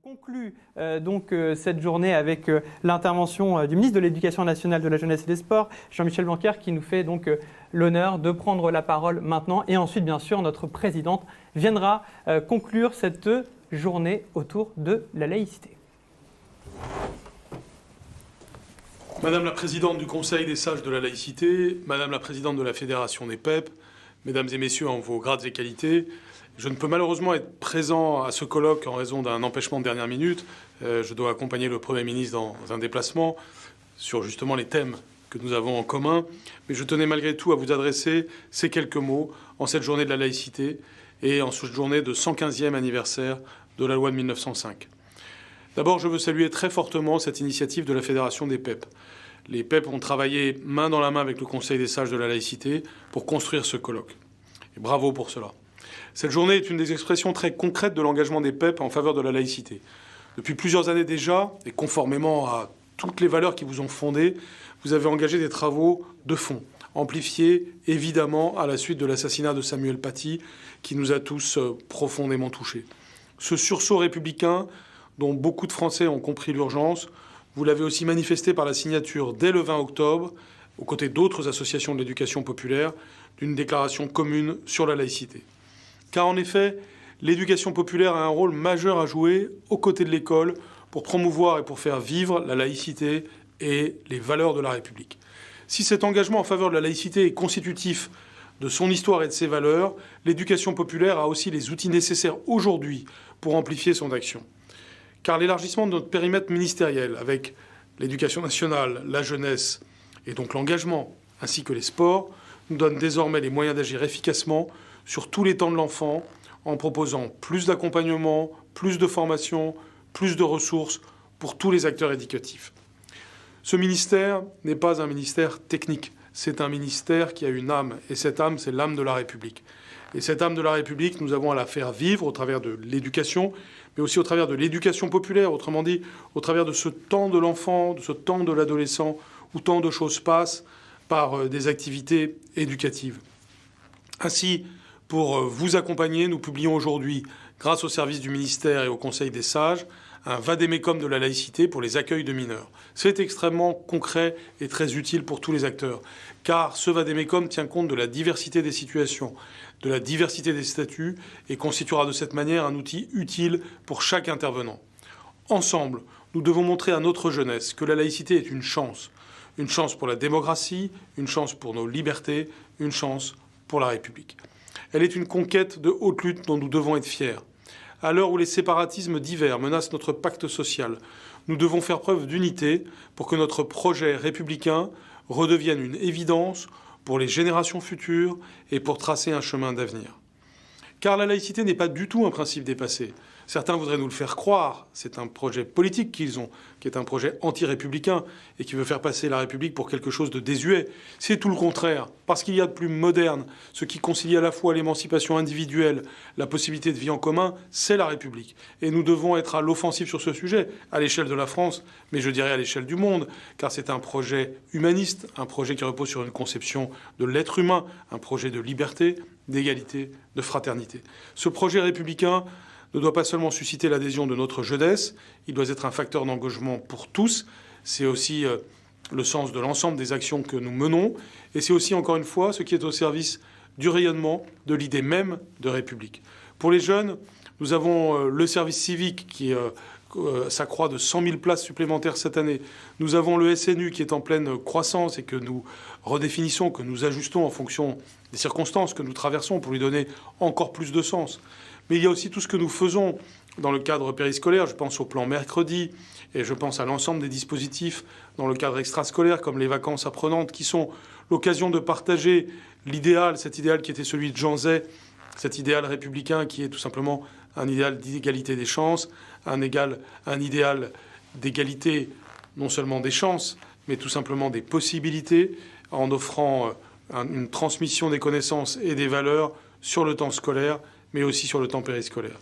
Conclut cette journée avec l'intervention du ministre de l'Éducation nationale, de la jeunesse et des sports, Jean-Michel Blanquer, qui nous fait donc l'honneur de prendre la parole maintenant. Et ensuite, bien sûr, notre présidente viendra conclure cette journée autour de la laïcité. Madame la présidente du Conseil des sages de la laïcité, Madame la présidente de la Fédération des PEP, Mesdames et messieurs en vos grades et qualités, je ne peux malheureusement être présent à ce colloque en raison d'un empêchement de dernière minute. Je dois accompagner le Premier ministre dans un déplacement sur justement les thèmes que nous avons en commun. Mais je tenais malgré tout à vous adresser ces quelques mots en cette journée de la laïcité et en cette journée de 115e anniversaire de la loi de 1905. D'abord, je veux saluer très fortement cette initiative de la Fédération des PEP. Les PEP ont travaillé main dans la main avec le Conseil des sages de la laïcité pour construire ce colloque. Et bravo pour cela. Cette journée est une des expressions très concrètes de l'engagement des PEP en faveur de la laïcité. Depuis plusieurs années déjà, et conformément à toutes les valeurs qui vous ont fondé, vous avez engagé des travaux de fond, amplifiés évidemment à la suite de l'assassinat de Samuel Paty, qui nous a tous profondément touchés. Ce sursaut républicain, dont beaucoup de Français ont compris l'urgence, vous l'avez aussi manifesté par la signature dès le 20 octobre, aux côtés d'autres associations de l'éducation populaire, d'une déclaration commune sur la laïcité. Car en effet, l'éducation populaire a un rôle majeur à jouer aux côtés de l'école pour promouvoir et pour faire vivre la laïcité et les valeurs de la République. Si cet engagement en faveur de la laïcité est constitutif de son histoire et de ses valeurs, l'éducation populaire a aussi les outils nécessaires aujourd'hui pour amplifier son action. Car l'élargissement de notre périmètre ministériel avec l'éducation nationale, la jeunesse et donc l'engagement, ainsi que les sports, nous donne désormais les moyens d'agir efficacement sur tous les temps de l'enfant, en proposant plus d'accompagnement, plus de formation, plus de ressources pour tous les acteurs éducatifs. Ce ministère n'est pas un ministère technique, c'est un ministère qui a une âme, et cette âme, c'est l'âme de la République. Et cette âme de la République, nous avons à la faire vivre au travers de l'éducation, mais aussi au travers de l'éducation populaire, autrement dit, au travers de ce temps de l'enfant, de ce temps de l'adolescent, où tant de choses passent par des activités éducatives. Ainsi, pour vous accompagner, nous publions aujourd'hui, grâce au service du ministère et au Conseil des sages, un vade-mecum de la laïcité pour les accueils de mineurs. C'est extrêmement concret et très utile pour tous les acteurs, car ce vade-mecum tient compte de la diversité des situations, de la diversité des statuts et constituera de cette manière un outil utile pour chaque intervenant. Ensemble, nous devons montrer à notre jeunesse que la laïcité est une chance pour la démocratie, une chance pour nos libertés, une chance pour la République. Elle est une conquête de haute lutte dont nous devons être fiers. À l'heure où les séparatismes divers menacent notre pacte social, nous devons faire preuve d'unité pour que notre projet républicain redevienne une évidence pour les générations futures et pour tracer un chemin d'avenir. Car la laïcité n'est pas du tout un principe dépassé. Certains voudraient nous le faire croire. C'est un projet politique qu'ils ont, qui est un projet anti-républicain et qui veut faire passer la République pour quelque chose de désuet. C'est tout le contraire, parce qu'il y a de plus moderne, ce qui concilie à la fois l'émancipation individuelle, la possibilité de vie en commun, c'est la République. Et nous devons être à l'offensive sur ce sujet, à l'échelle de la France, mais je dirais à l'échelle du monde, car c'est un projet humaniste, un projet qui repose sur une conception de l'être humain, un projet de liberté, d'égalité, de fraternité. Ce projet républicain ne doit pas seulement susciter l'adhésion de notre jeunesse, il doit être un facteur d'engagement pour tous. C'est aussi le sens de l'ensemble des actions que nous menons. Et c'est aussi, encore une fois, ce qui est au service du rayonnement de l'idée même de République. Pour les jeunes, nous avons le service civique qui s'accroît de 100 000 places supplémentaires cette année. Nous avons le SNU qui est en pleine croissance et que nous redéfinissons, que nous ajustons en fonction des circonstances que nous traversons pour lui donner encore plus de sens. Mais il y a aussi tout ce que nous faisons dans le cadre périscolaire. Je pense au plan mercredi et je pense à l'ensemble des dispositifs dans le cadre extrascolaire, comme les vacances apprenantes, qui sont l'occasion de partager l'idéal, cet idéal qui était celui de Jean Zay, cet idéal républicain qui est tout simplement un idéal d'égalité des chances, un idéal d'égalité non seulement des chances, mais tout simplement des possibilités, en offrant une transmission des connaissances et des valeurs sur le temps scolaire, mais aussi sur le temps périscolaire.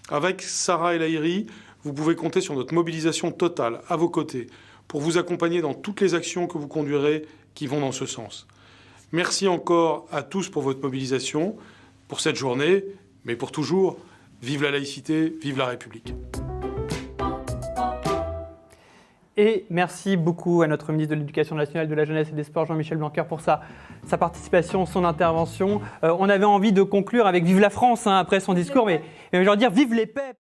Avec Sarah El Haïry, vous pouvez compter sur notre mobilisation totale à vos côtés pour vous accompagner dans toutes les actions que vous conduirez qui vont dans ce sens. Merci encore à tous pour votre mobilisation, pour cette journée, mais pour toujours. Vive la laïcité, vive la République. Et merci beaucoup à notre ministre de l'Éducation nationale, de la jeunesse et des sports, Jean-Michel Blanquer, pour sa participation, son intervention. On avait envie de conclure avec Vive la France après son discours, mais je veux dire vive les PEP.